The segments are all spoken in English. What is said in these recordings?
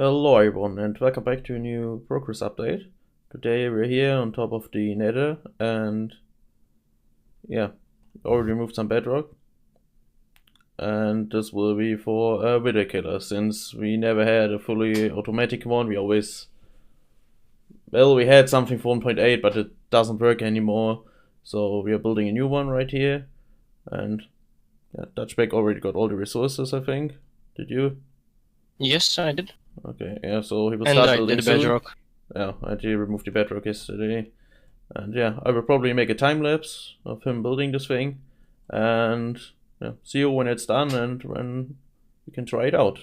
Hello everyone and welcome back to a new progress update. Today we're here on top of the nether and already removed some bedrock. And this will be for a Witherkiller, since we never had a fully automatic one. We had something for 1.8, but it doesn't work anymore. So we are building a new one right here. And Dutchback already got all the resources, I think. Did you? Yes, I did. Okay, yeah, so he will And start I building did soon. bedrock. Yeah, I did remove the bedrock yesterday. And yeah, I will probably make a time lapse of him building this thing. And yeah, see you when it's done and when we can try it out.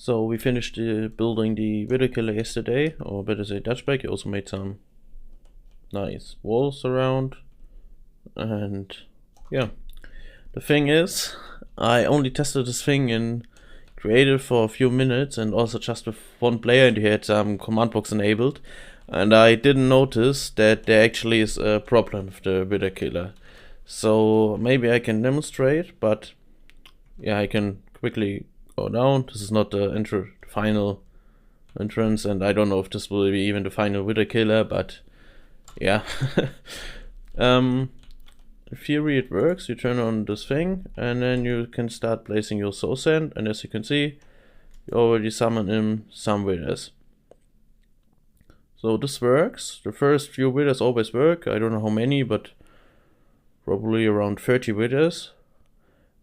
So we finished building the Witherkiller yesterday, or better say Dutchback. He also made some nice walls around. And yeah, the thing is, I only tested this thing in creative for a few minutes and also just with one player, and he had some command box enabled. And I didn't notice that there actually is a problem with the Witherkiller. So maybe I can demonstrate, but yeah, I can quickly go down. This is not the final entrance, and I don't know if this will be even the final Witherkiller, but yeah. In theory it works. You turn on this thing and then you can start placing your soul sand, and as you can see, you already summon in some withers. So this works. The first few withers always work. I don't know how many, but probably around 30 withers.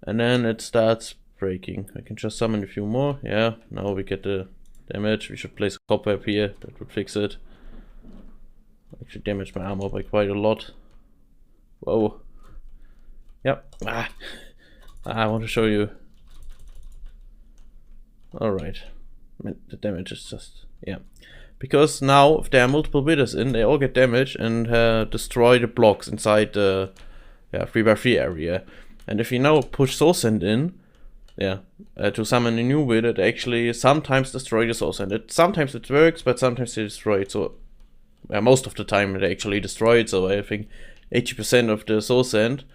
And then it starts breaking. I can just summon a few more. Yeah, now we get the damage. We should place a cobweb here. That would fix it. Actually damaged my armor by quite a lot. Whoa. Yep. I want to show you. Alright. The damage is just... yeah. Because now, if there are multiple withers in, they all get damaged and destroy the blocks inside the 3x3 area. And if you now push soul sand in, to summon a new wither, they actually sometimes destroy the soul sand. Sometimes it works, but sometimes they destroy it. So most of the time they actually destroy it. So I think 80% of the soul sand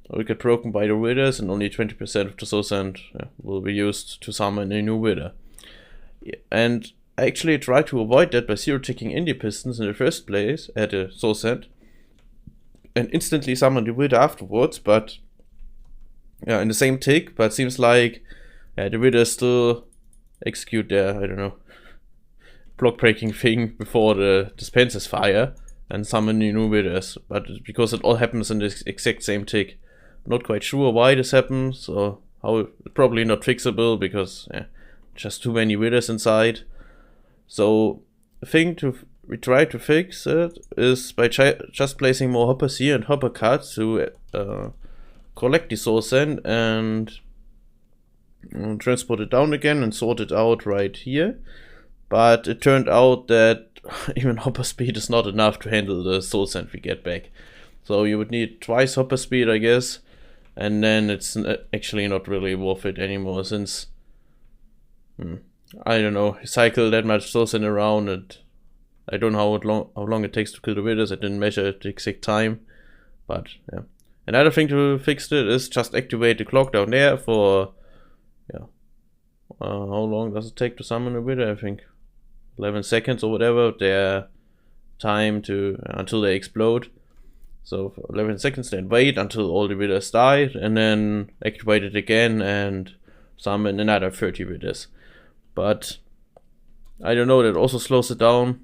will get broken by the withers, and only 20% of the soul sand will be used to summon a new wither. And I actually tried to avoid that by zero-ticking in the pistons in the first place at the soul sand, and instantly summon the wither afterwards, but in the same tick, but seems like the withers still execute their, I don't know, block breaking thing before the dispensers fire and summon new withers, but because it all happens in the exact same tick. Not quite sure why this happens, or how. Probably not fixable, because just too many withers inside. So the thing we try to fix it is by just placing more hoppers here and hopper cards to collect the soul sand and transport it down again and sort it out right here. But it turned out that even hopper speed is not enough to handle the soul sand we get back. So you would need twice hopper speed, I guess, and then it's actually not really worth it anymore, since I don't know, you cycle that much soul sand around, and I don't know how long it takes to kill the withers. I didn't measure the exact time, but yeah. Another thing to fix it is just activate the clock down there for how long does it take to summon a wither? I think 11 seconds or whatever, their time to until they explode. So for 11 seconds, then wait until all the withers die, and then activate it again and summon another 30 withers. But I don't know, that also slows it down.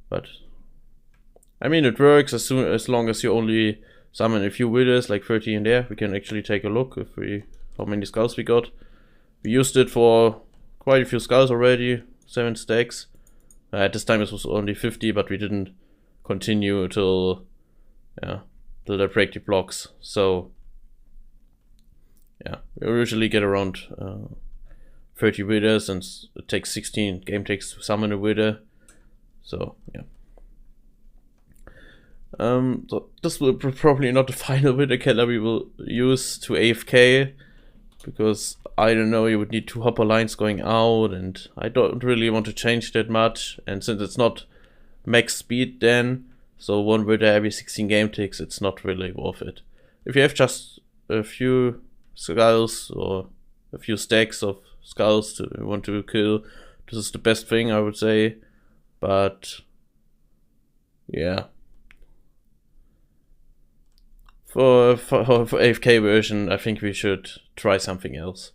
But I mean, it works as long as you only summon a few withers, like 30 in there. We can actually take a look how many skulls we got. We used it for quite a few skulls already, 7 stacks. At this time it was only 50, but we didn't continue till they break the blocks. So yeah, we usually get around 30 withers, and it takes 16 game takes to summon a wither. So yeah. So this will probably not the final Witherkiller we will use to AFK, because I don't know, you would need 2 hopper lines going out, and I don't really want to change that much. And since it's not max speed then, so 1 wither every 16 game ticks, it's not really worth it. If you have just a few skulls or a few stacks of skulls you want to kill, this is the best thing, I would say. But yeah, for AFK version, I think we should try something else.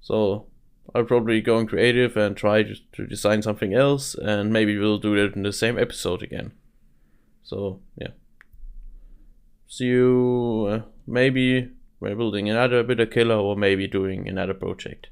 So I'll probably go in creative and try to design something else, and maybe we'll do it in the same episode again. So yeah, see you maybe we're building another Witherkiller, or maybe doing another project.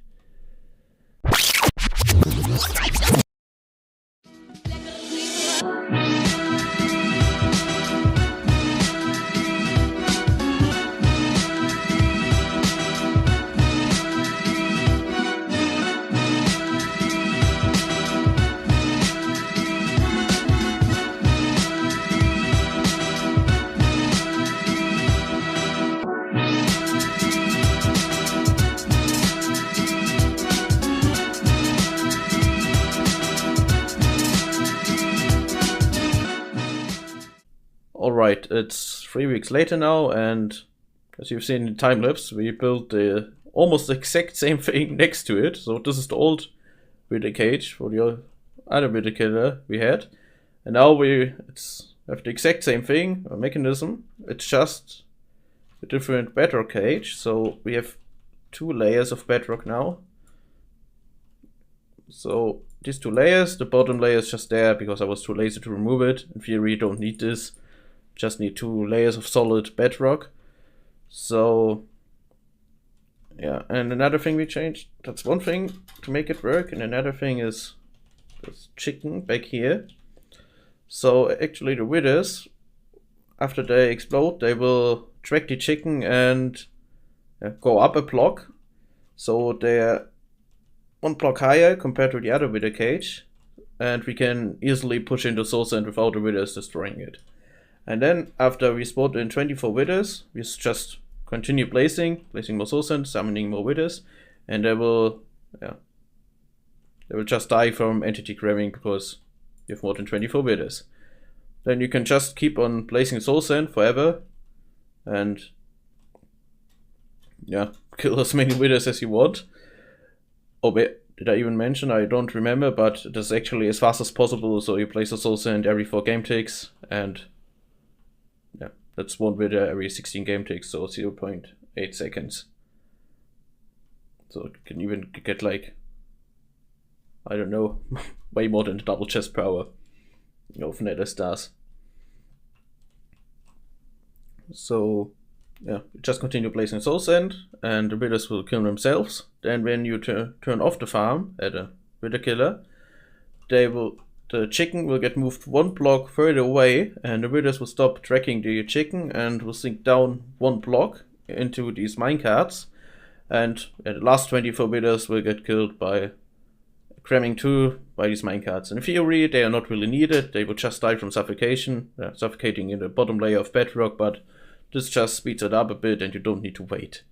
Alright, it's 3 weeks later now, and as you've seen in time lapse, we built the almost exact same thing next to it. So this is the old wither cage for the other Witherkiller we had, and now we have the exact same thing, a mechanism. It's just a different bedrock cage. So we have 2 layers of bedrock now. So these 2 layers, the bottom layer is just there because I was too lazy to remove it. In theory, you don't need this. Just need 2 layers of solid bedrock. So yeah, and another thing we changed, that's one thing to make it work, and another thing is this chicken back here. So actually the withers, after they explode, they will track the chicken and go up a block. So they're 1 block higher compared to the other wither cage, and we can easily push into soul sand without the withers destroying it. And then after we spawn in 24 withers, we just continue placing more soul sand, summoning more withers, and they will just die from entity grabbing because you have more than 24 withers. Then you can just keep on placing soul sand forever, and yeah, kill as many withers as you want. Oh wait, did I even mention? I don't remember, but it is actually as fast as possible. So you place a soul sand every 4 game ticks, and yeah, that's 1 wither every 16 game ticks, so 0.8 seconds. So it can even get like, I don't know, way more than the double chest power of nether stars. So yeah, just continue placing soul sand, and the withers will kill themselves. Then when you turn off the farm at a Witherkiller, the chicken will get moved 1 block further away, and the withers will stop tracking the chicken and will sink down 1 block into these minecarts. And the last 24 withers will get killed by cramming 2 by these minecarts. In theory, they are not really needed. They will just die from suffocation, suffocating in the bottom layer of bedrock, but this just speeds it up a bit, and you don't need to wait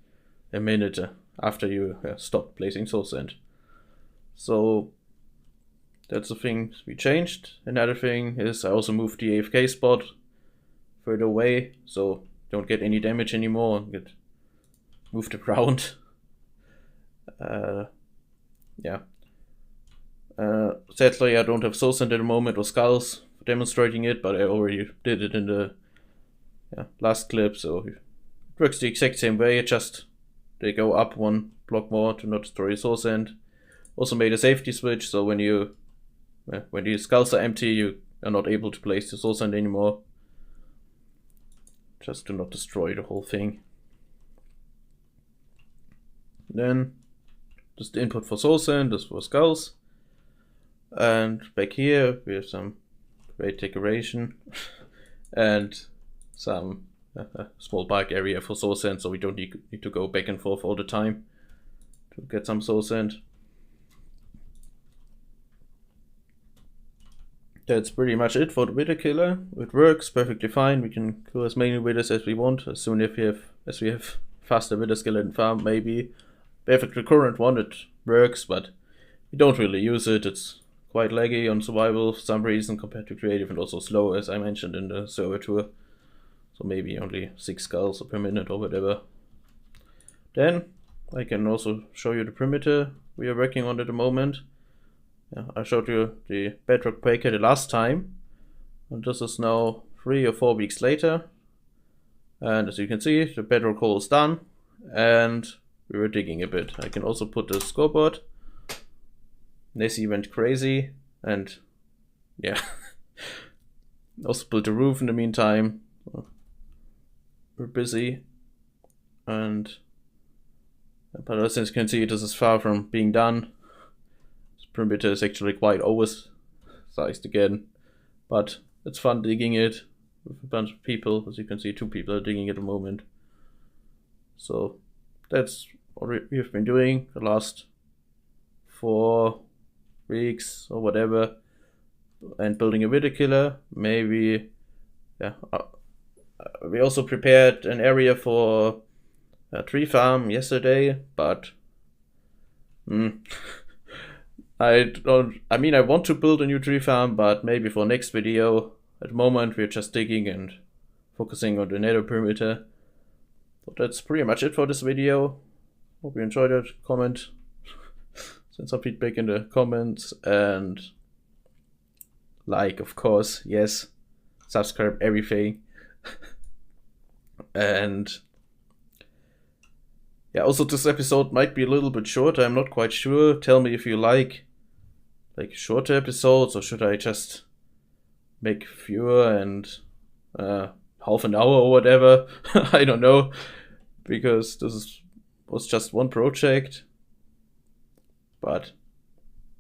a minute after you stop placing soul sand. So that's the thing we changed. Another thing is I also moved the AFK spot further away, so don't get any damage anymore and get moved around. Yeah. Sadly, I don't have soul sand at the moment or skulls for demonstrating it, but I already did it in the last clip, so it works the exact same way. Just they go up 1 block more to not destroy soul sand. Also made a safety switch, so when the skulls are empty, you are not able to place the soul sand anymore. Just to not destroy the whole thing. Then just the input for soul sand, this for skulls. And back here we have some great decoration and some small park area for soul sand, so we don't need to go back and forth all the time to get some soul sand. That's pretty much it for the Witherkiller. It works perfectly fine. We can kill as many withers as we want. As soon as we have faster wither skeleton farm, maybe. We have the current one, it works, but we don't really use it. It's quite laggy on survival for some reason compared to creative, and also slow, as I mentioned in the server tour. So maybe only 6 skulls per minute or whatever. Then I can also show you the perimeter we are working on at the moment. Yeah, I showed you the bedrock breaker the last time, and this is now 3 or 4 weeks later. And as you can see, the bedrock hole is done, and we were digging a bit. I can also put the scoreboard. Nessie went crazy, and yeah, also built the roof in the meantime. We're busy, but as you can see, this is far from being done. Perimeter is actually quite oversized again, but it's fun digging it with a bunch of people. As you can see, 2 people are digging at the moment. So that's what we have been doing the last 4 weeks or whatever, and building a Witherkiller. Maybe, yeah. We also prepared an area for a tree farm yesterday, but I want to build a new tree farm, but maybe for next video. At the moment we're just digging and focusing on the nether perimeter. So that's pretty much it for this video. Hope you enjoyed it. Comment, send some feedback in the comments, and like, of course, yes, subscribe, everything. And yeah, also this episode might be a little bit short, I'm not quite sure. Tell me if you like shorter episodes, or should I just make fewer and half an hour or whatever. I don't know, because was just one project. But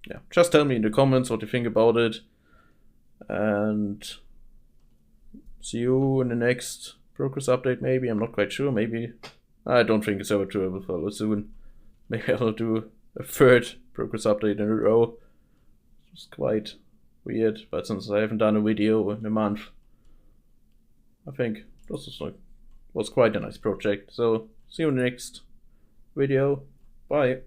yeah, just tell me in the comments what you think about it, and see you in the next progress update. Maybe, I'm not quite sure. Maybe, I don't think the server tour will follow soon. Maybe I'll do a 3rd progress update in a row. It's quite weird, but since I haven't done a video in a month, I think this was quite a nice project. So see you in the next video. Bye.